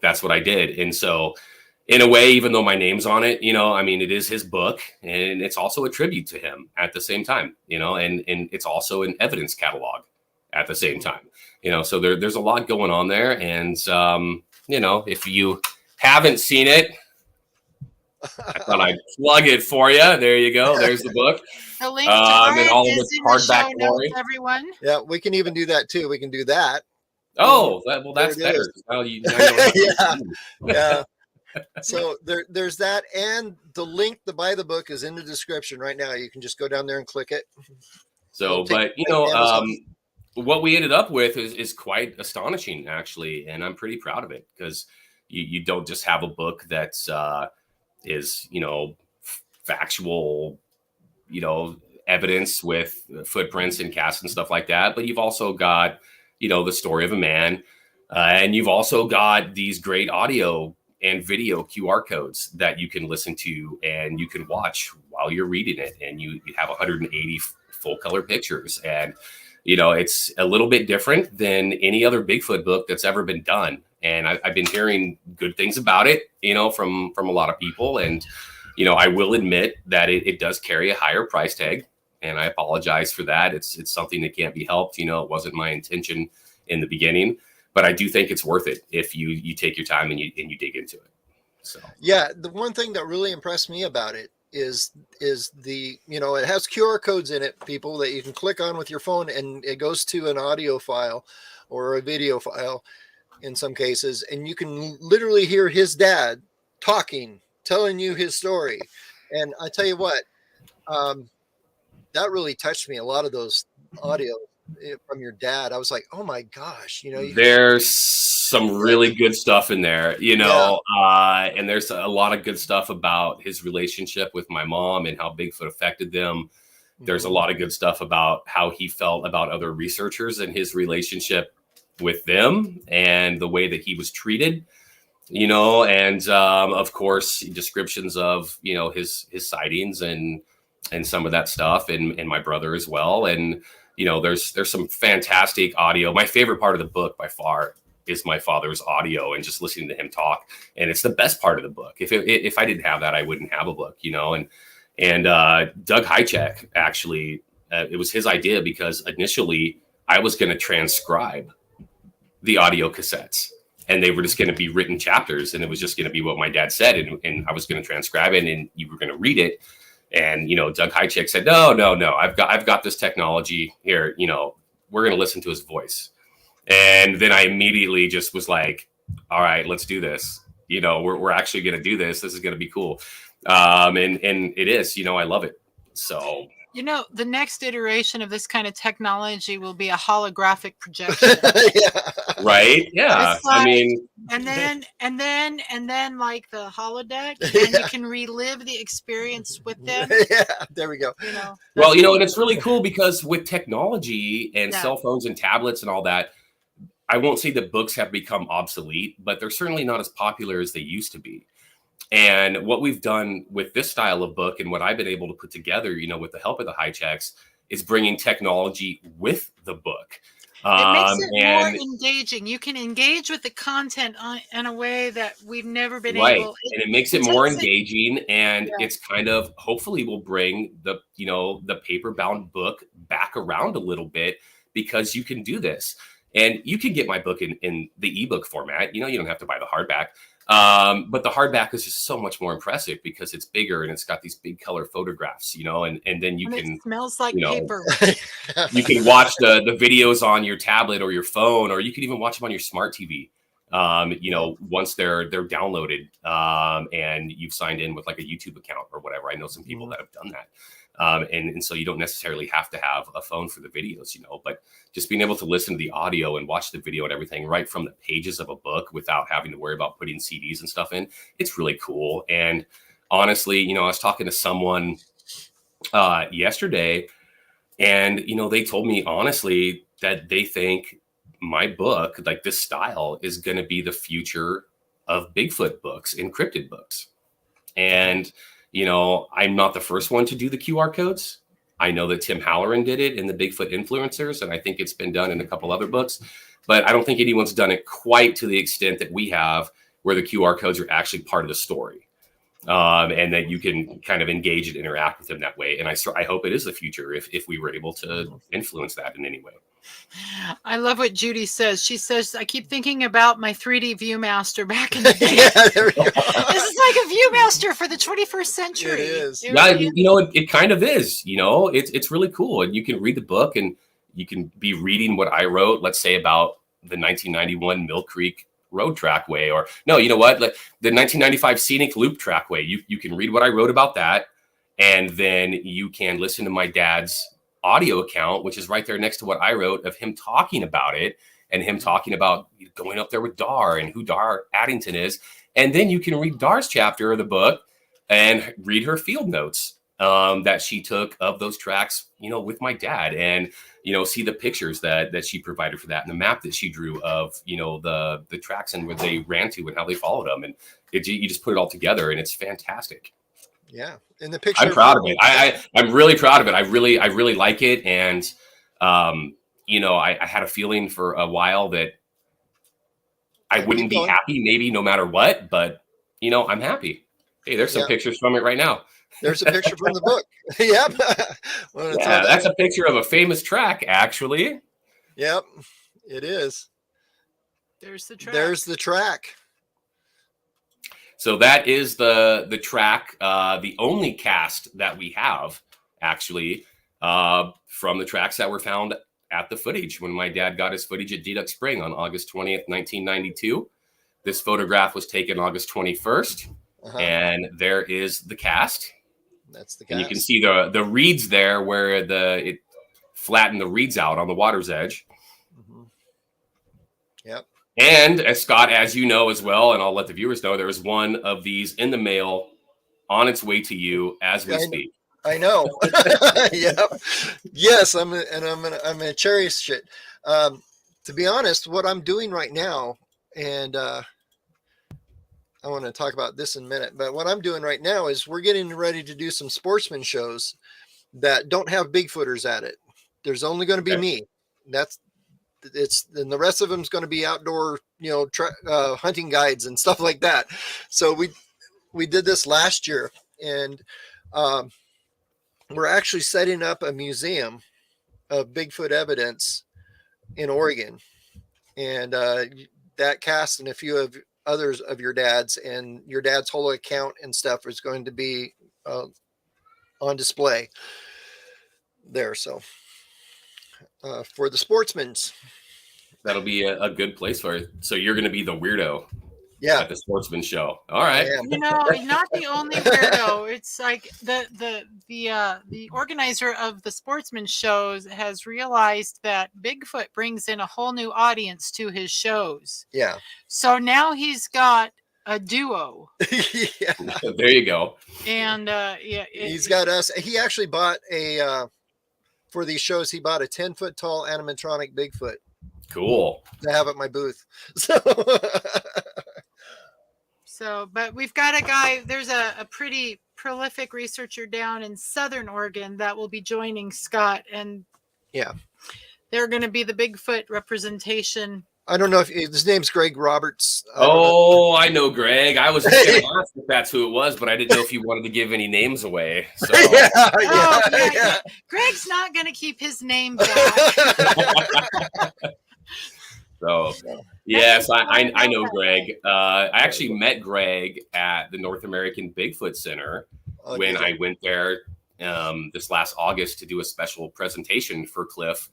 that's what I did. And so in a way, even though my name's on it, it is his book, and it's also a tribute to him at the same time, and it's also an evidence catalog at the same time, so there's a lot going on there. And, if you haven't seen it, I thought I'd plug it for you. There you go. There's the book. The link to art and all of is its in the hardback show glory. notes, everyone. Yeah, we can even do that too. We can do that. Oh, that's There it better. is. Now you know what Yeah. to do. Yeah. So there's that, and the link to buy the book is in the description right now. You can just go down there and click it. So, but what we ended up with is quite astonishing, actually, and I'm pretty proud of it, because you don't just have a book that's is factual, evidence with footprints and casts and stuff like that, but you've also got the story of a man, and you've also got these great audio and video QR codes that you can listen to and you can watch while you're reading it, and you have 180 full color pictures. And it's a little bit different than any other Bigfoot book that's ever been done. And I've been hearing good things about it, from a lot of people. And, I will admit that it does carry a higher price tag, and I apologize for that. It's something that can't be helped. It wasn't my intention in the beginning, but I do think it's worth it if you take your time and you dig into it. So, yeah, the one thing that really impressed me about it is the, it has QR codes in it, people, that you can click on with your phone, and it goes to an audio file or a video file in some cases, and you can literally hear his dad talking, telling you his story. And I tell you what, that really touched me. A lot of those audio from your dad, I was like, oh my gosh, there's some really good stuff in there, and there's a lot of good stuff about his relationship with my mom and how Bigfoot affected them. There's a lot of good stuff about how he felt about other researchers and his relationship with them and the way that he was treated, and of course descriptions of his sightings and some of that stuff, and my brother as well. And there's some fantastic audio. My favorite part of the book by far is my father's audio and just listening to him talk, and it's the best part of the book. If I didn't have that, I wouldn't have a book, and Doug Hychek, actually, it was his idea, because initially I was going to transcribe the audio cassettes, and they were just going to be written chapters, and it was just going to be what my dad said, and I was going to transcribe it, and you were going to read it. And, Doug Hychek said, no, I've got this technology here, we're going to listen to his voice. And then I immediately just was like, all right, let's do this. We're actually going to do this. This is going to be cool. And it is, I love it. So, the next iteration of this kind of technology will be a holographic projection. Yeah. Right. Yeah. It's like, I mean, and then like the holodeck, and you can relive the experience with them. Yeah, there we go. well, and it's really cool because with technology and cell phones and tablets and all that, I won't say that books have become obsolete, but they're certainly not as popular as they used to be. And what we've done with this style of book and what I've been able to put together, with the help of the Hycheks, is bringing technology with the book. It makes it more engaging. You can engage with the content in a way that we've never been able. And it makes it more engaging, and it's kind of hopefully will bring the paper bound book back around a little bit, because you can do this. And you can get my book in the ebook format. You don't have to buy the hardback. But the hardback is just so much more impressive because it's bigger and it's got these big color photographs, and then it smells like paper. You can watch the videos on your tablet or your phone, or you can even watch them on your smart TV. Once they're downloaded, and you've signed in with like a YouTube account or whatever. I know some people that have done that. And so you don't necessarily have to have a phone for the videos, but just being able to listen to the audio and watch the video and everything right from the pages of a book without having to worry about putting CDs and stuff in, it's really cool. And honestly, I was talking to someone yesterday, and, they told me honestly that they think my book, like this style, is going to be the future of Bigfoot books, encrypted books. And I'm not the first one to do the QR codes. I know that Tim Halloran did it in the Bigfoot Influencers, and I think it's been done in a couple other books, but I don't think anyone's done it quite to the extent that we have, where the QR codes are actually part of the story, and that you can kind of engage and interact with them that way. And I hope it is the future if we were able to influence that in any way. I love what Judy says. She says, I keep thinking about my 3D Viewmaster back in the day. This is like a Viewmaster for the 21st century. It is. It kind of is. It's really cool. And you can read the book and you can be reading what I wrote, let's say about the 1991 Mill Creek Road Trackway, or no, you know what? Like the 1995 Scenic Loop Trackway. You can read what I wrote about that. And then you can listen to my dad's audio account, which is right there next to what I wrote, of him talking about it and him talking about going up there with Dar and who Dar Addington is. And then you can read Dar's chapter of the book and read her field notes that she took of those tracks, with my dad, and, see the pictures that she provided for that, and the map that she drew of, the tracks and where they ran to and how they followed them. And you just put it all together, and it's fantastic. Yeah. In the picture, I'm proud of it. I'm really proud of it. I really like it. And, I had a feeling for a while that I wouldn't be happy, maybe no matter what, but, I'm happy. Hey, there's some pictures from it right now. There's a picture from the book. Yep. That's a picture of a famous track, actually. Yep, it is. There's the track. So that is the track, the only cast that we have, actually, from the tracks that were found at the footage when my dad got his footage at Deduck Spring on August 20th, 1992. This photograph was taken August 21st, and there is the cast. That's the cast. And you can see the reeds there where it flattened the reeds out on the water's edge. Mm-hmm. Yep. And as Scott, as you know as well, and I'll let the viewers know, there is one of these in the mail on its way to you as we speak. I know. Yep. Yes, I'm gonna cherish it. To be honest, what I'm doing right now, and I want to talk about this in a minute, but what I'm doing right now is we're getting ready to do some sportsman shows that don't have Bigfooters at it. There's only going to be me. And the rest of them is going to be outdoor, hunting guides and stuff like that. So we did this last year, and we're actually setting up a museum of Bigfoot evidence in Oregon, and that cast and a few of others of your dad's and your dad's whole account and stuff is going to be on display there. So for the sportsmen's. That'll be a good place for it. So you're going to be the weirdo Yeah, at the sportsman show. All right. I am. You know, not the only weirdo. It's like the organizer of the sportsman shows has realized that Bigfoot brings in a whole new audience to his shows. Yeah. So now he's got a duo. Yeah. There you go. And He's got us. He actually bought for these shows, he bought a 10-foot tall animatronic Bigfoot Cool. to have at my booth. So but we've got a guy, there's a pretty prolific researcher down in Southern Oregon that will be joining Scott, and yeah, they're going to be the Bigfoot representation. I don't know if his name's Greg Roberts. I know Greg. I was just going to ask if that's who it was, but I didn't know if you wanted to give any names away. So. Yeah. Greg's not going to keep his name back. So, yes, I know Greg. I actually met Greg at the North American Bigfoot Center when I went there this last August to do a special presentation for Cliff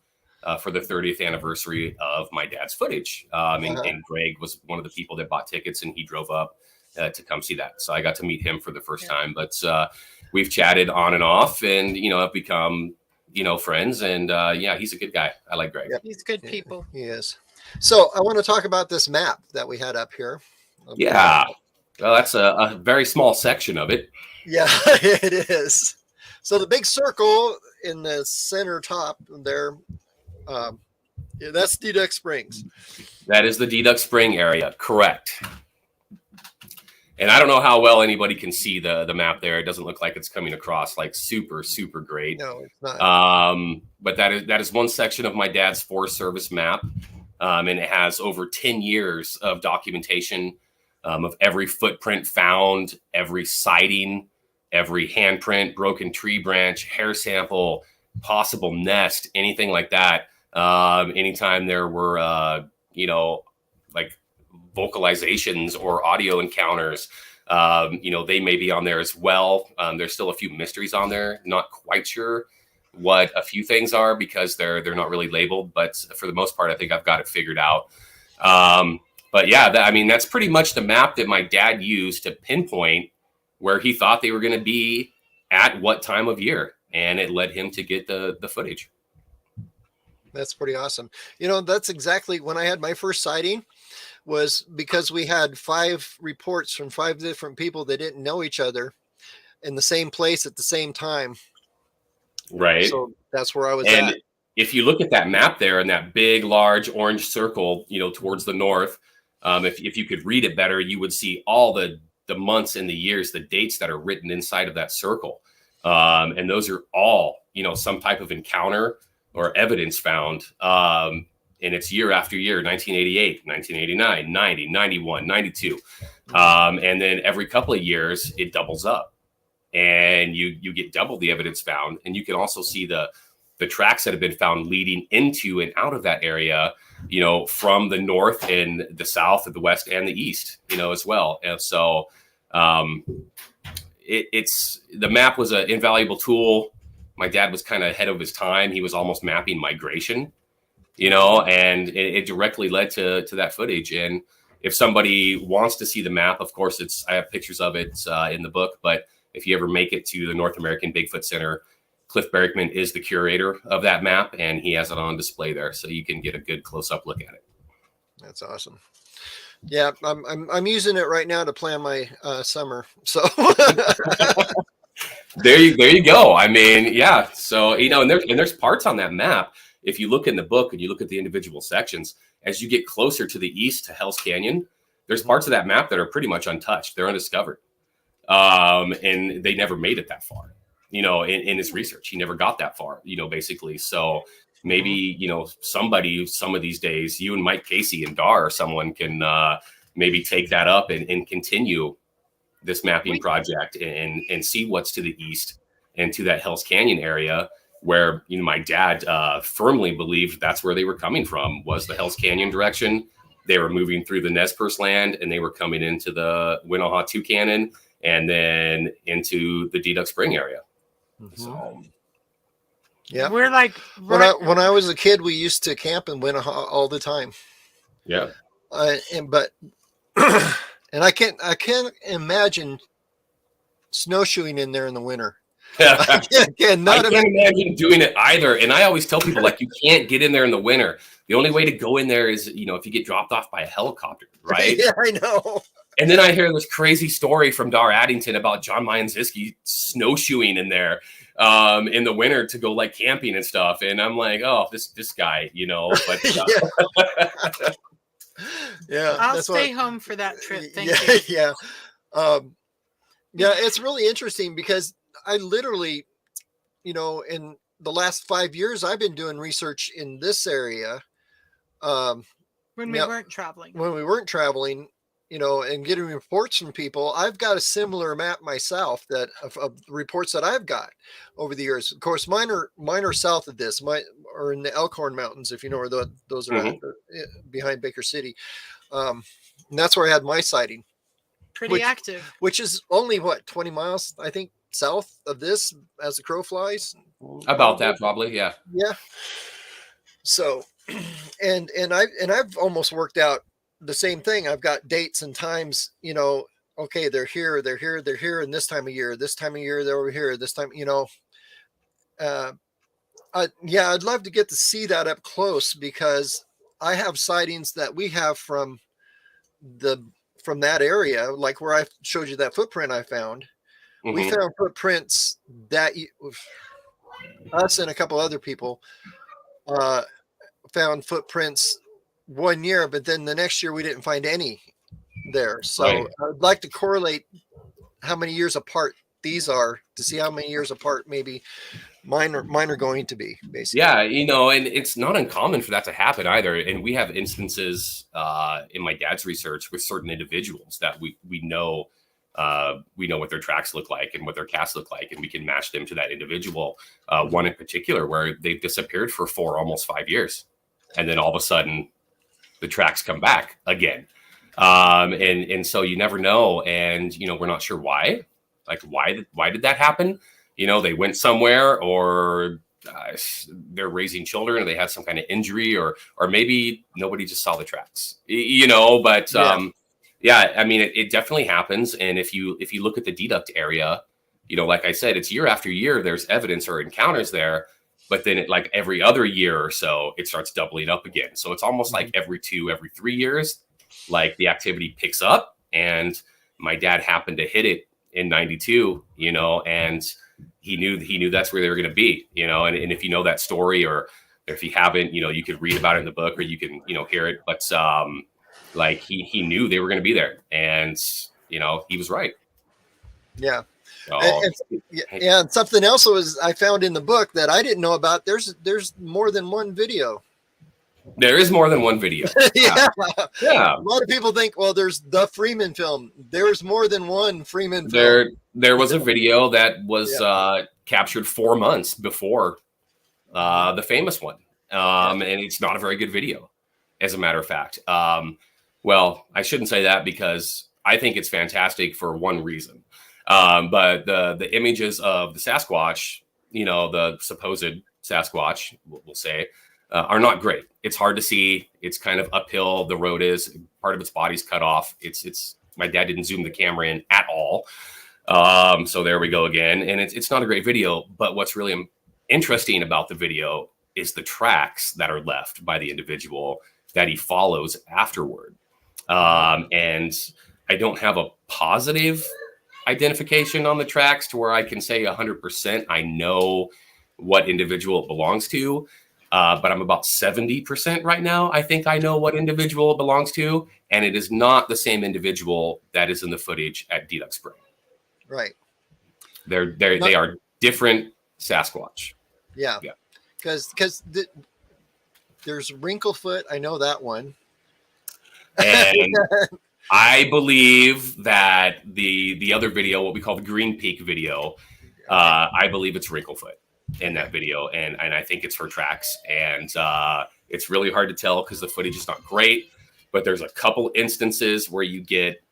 for the 30th anniversary of my dad's footage. And Greg was one of the people that bought tickets, and he drove up to come see that. So I got to meet him for the first time. But we've chatted on and off, and, have become, friends. And he's a good guy. I like Greg. Yep. He's good people. He is. So I want to talk about this map that we had up here. Yeah. Well, that's a very small section of it. Yeah, it is. So the big circle in the center top there, that's Deduck Springs. That is the Deduck Spring area. Correct. And I don't know how well anybody can see the map there. It doesn't look like it's coming across like super, super great. No, it's not. But that is one section of my dad's Forest Service map. And it has over 10 years of documentation of every footprint found, every sighting, every handprint, broken tree branch, hair sample, possible nest, anything like that. Anytime there were, like vocalizations or audio encounters, they may be on there as well. There's still a few mysteries on there. Not quite sure what a few things are because they're not really labeled, but for the most part, I think I've got it figured out. But yeah, that's pretty much the map that my dad used to pinpoint where he thought they were going to be at what time of year. And it led him to get the footage. That's pretty awesome. That's exactly when I had my first sighting, was because we had 5 reports from 5 different people that didn't know each other in the same place at the same time. Right. So that's where I was and at. If you look at that map there and that big, large orange circle, towards the north, if you could read it better, you would see all the months and the years, the dates that are written inside of that circle. And those are all, some type of encounter or evidence found. And it's year after year, 1988, 1989, 90, 91, 92. And then every couple of years, it doubles up. And you get double the evidence found, and you can also see the tracks that have been found leading into and out of that area, from the north and the south and the west and the east, as well. And so it's the map was an invaluable tool. My dad was kind of ahead of his time. He was almost mapping migration, and it directly led to that footage. And if somebody wants to see the map, of course, I have pictures of it in the book, but if you ever make it to the North American Bigfoot Center, Cliff Berrickman is the curator of that map, and he has it on display there, so you can get a good close-up look at it. That's awesome. Yeah, I'm using it right now to plan my summer. So there you go. Yeah. So and there's parts on that map. If you look in the book and you look at the individual sections, as you get closer to the east to Hell's Canyon, there's parts of that map that are pretty much untouched. They're undiscovered. And they never made it that far, in his research. He never got that far, basically. So maybe, somebody, some of these days, you and Mike Casey and Dar or someone can maybe take that up and continue this mapping project and see what's to the east and to that Hell's Canyon area where, my dad firmly believed that's where they were coming from, was the Hell's Canyon direction. They were moving through the Nez Perce land, and they were coming into the Winnaha Two Cannon and then into the Deduck Spring area. So Yeah. We're like When I was a kid, we used to camp and went all the time. yeah. But and I can't imagine snowshoeing in there in the winter. I Cannot can't imagine doing it either. And I always tell people, like, you can't get in there in the winter. The only way to go in there is, if you get dropped off by a helicopter, right? Yeah, I know. And then I hear this crazy story from Dar Addington about John Mayanziski snowshoeing in there in the winter to go like camping and stuff. And I'm like, oh, this guy, but Yeah, I'll stay home for that trip. Thank you. Yeah. Yeah, it's really interesting because I literally, in the last 5 years, I've been doing research in this area. When we weren't traveling. When we weren't traveling, and getting reports from people, I've got a similar map myself that of reports that I've got over the years. Of course, mine are south of this. Mine are in the Elkhorn Mountains, if you know where those are at, behind Baker City. And that's where I had my sighting. Pretty active. Which is only 20 miles, I think, south of this as the crow flies. About that, probably, yeah. Yeah. So, and I've almost worked out the same thing. I've got dates and times, okay, they're here, and this time of year they're over here, this time, I'd love to get to see that up close because I have sightings that we have from that area, like where I showed you that footprint I found. We found footprints that us and a couple other people found footprints 1 year, but then the next year we didn't find any there. So I'd like to correlate how many years apart these are to see how many years apart maybe mine are going to be, basically. Yeah, and it's not uncommon for that to happen either. And we have instances in my dad's research with certain individuals that we know what their tracks look like and what their casts look like, and we can match them to that individual. One in particular where they've disappeared for almost 5 years, and then all of a sudden the tracks come back again. And so you never know, and we're not sure why. Like, why did that happen? They went somewhere, or they're raising children, or they had some kind of injury, or maybe nobody just saw the tracks, but I mean, it definitely happens. And if you look at the deduct area, like I said, it's year after year, there's evidence or encounters there, but then like every other year or so, it starts doubling up again. So it's almost like every 3 years, like the activity picks up. And my dad happened to hit it in 92, and he knew that's where they were going to be, and if you know that story, or if you haven't, you could read about it in the book, or you can, hear it. But like he knew they were going to be there, and he was right. Yeah. So, and something else I found in the book that I didn't know about. There's more than one video. There is more than one video. Yeah. A lot of people think, well, there's the Freeman film. There's more than one Freeman film. There was a video that was captured 4 months before the famous one, and it's not a very good video, as a matter of fact. Well, I shouldn't say that, because I think it's fantastic for one reason. But the images of the Sasquatch, the supposed Sasquatch, we'll say, are not great. It's hard to see. It's kind of uphill. The road is part of its body's cut off. It's my dad didn't zoom the camera in at all. So there we go again. And it's not a great video, but what's really interesting about the video is the tracks that are left by the individual that he follows afterward. And I don't have a positive identification on the tracks to where I can say 100% I know what individual it belongs to. But I'm about 70% right now. I think I know what individual it belongs to, and it is not the same individual that is in the footage at Deduct Spring. Right. They are different Sasquatch. Yeah. Because there's Wrinklefoot. I know that one. And I believe that the other video, what we call the Green Peak video, I believe it's Wrinklefoot in that video, and I think it's her tracks, and it's really hard to tell because the footage is not great, but there's a couple instances where you get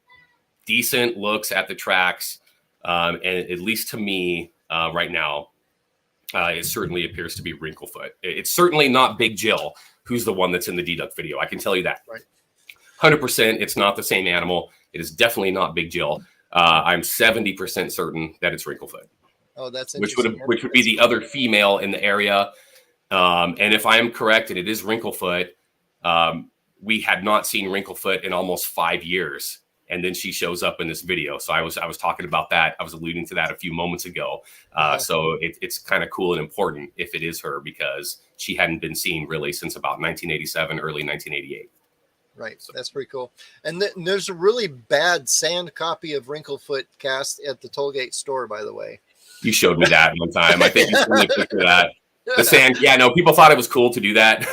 decent looks at the tracks, and at least to me right now, it certainly appears to be Wrinklefoot. It's certainly not Big Jill, who's the one that's in the deduct video. I can tell you that. Right. 100%, it's not the same animal. It is definitely not Big Jill. I'm 70% certain that it's Wrinklefoot. Oh, that's which interesting. would be the other female in the area. And if I am correct, and it is Wrinklefoot, we had not seen Wrinklefoot in almost 5 years. And then she shows up in this video. So I was talking about that. I was alluding to that a few moments ago. So it's kind of cool and important if it is her, because she hadn't been seen really since about 1987, early 1988. Right. So that's pretty cool. And there's a really bad sand copy of Wrinklefoot cast at the Tollgate store, by the way. You showed me that one time. I think you showed me a picture of that. The sand. Yeah, no, people thought it was cool to do that.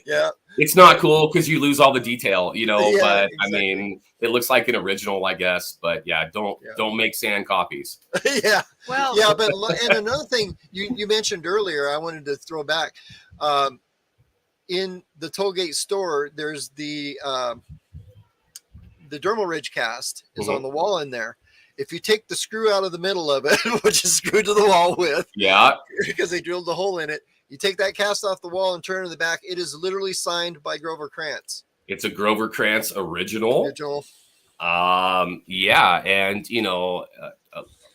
Yeah. It's not cool because you lose all the detail, you know, Yeah, but exactly. I mean, it looks like an original, I guess. But yeah, don't make sand copies. Yeah. Well, Yeah. But and another thing you mentioned earlier, I wanted to throw back. In the Tollgate store, there's the Dermal Ridge cast is on the wall in there. If you take the screw out of the middle of it, which is screwed to the wall with, Yeah. because they drilled a hole in it, you take that cast off the wall and turn it to the back. It is literally signed by Grover Krantz. It's a Grover Krantz original. Yeah. And, you know,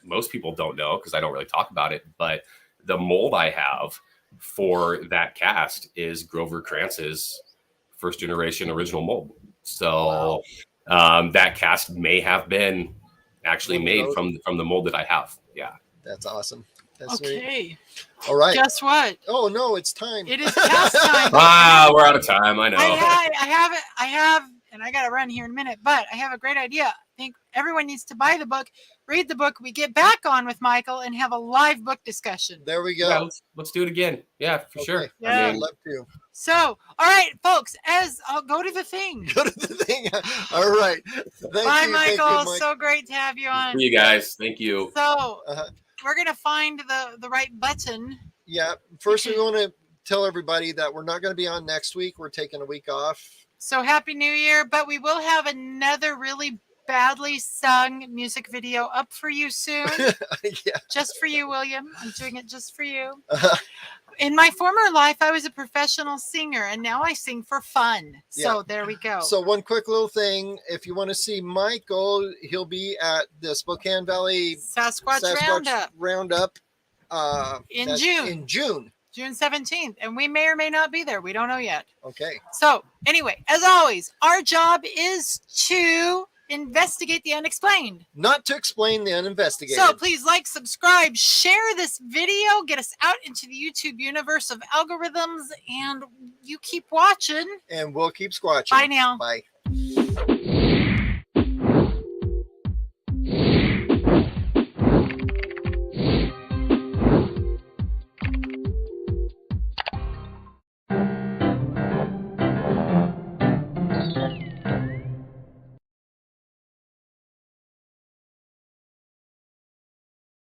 most people don't know because I don't really talk about it, but the mold I have for that cast is Grover Krantz's first generation original mold. So that cast may have been actually made from the mold that I have. Yeah. That's awesome. That's okay. neat. All right. Guess what? Oh no, it's time. It is cast time. We're out of time. I know. I have, and I got to run here in a minute, but I have a great idea. I think everyone needs to buy the book, read the book. We get back on with Michael and have a live book discussion. There we go. Yeah, let's do it again. Yeah, for sure. Yeah. I'd love to. So, all right, folks, I'll go to the thing. Go to the thing. All right. Bye, Michael. So great to have you on. See you guys. Thank you. So we're going to find the right button. Yeah. First, we want to tell everybody that we're not going to be on next week. We're taking a week off. So happy New Year, but we will have another really badly sung music video up for you soon. Yeah. Just for you, William. I'm doing it just for you. In my former life, I was a professional singer, and now I sing for fun. So there we go. So one quick little thing. If you want to see Michael, he'll be at the Spokane Valley Sasquatch Roundup in June. In June. June 17th. And we may or may not be there. We don't know yet. Okay. So anyway, as always, our job is to investigate the unexplained. Not to explain the uninvestigated. So please like, subscribe, share this video, get us out into the YouTube universe of algorithms, and you keep watching. And we'll keep squatching. Bye now. Bye.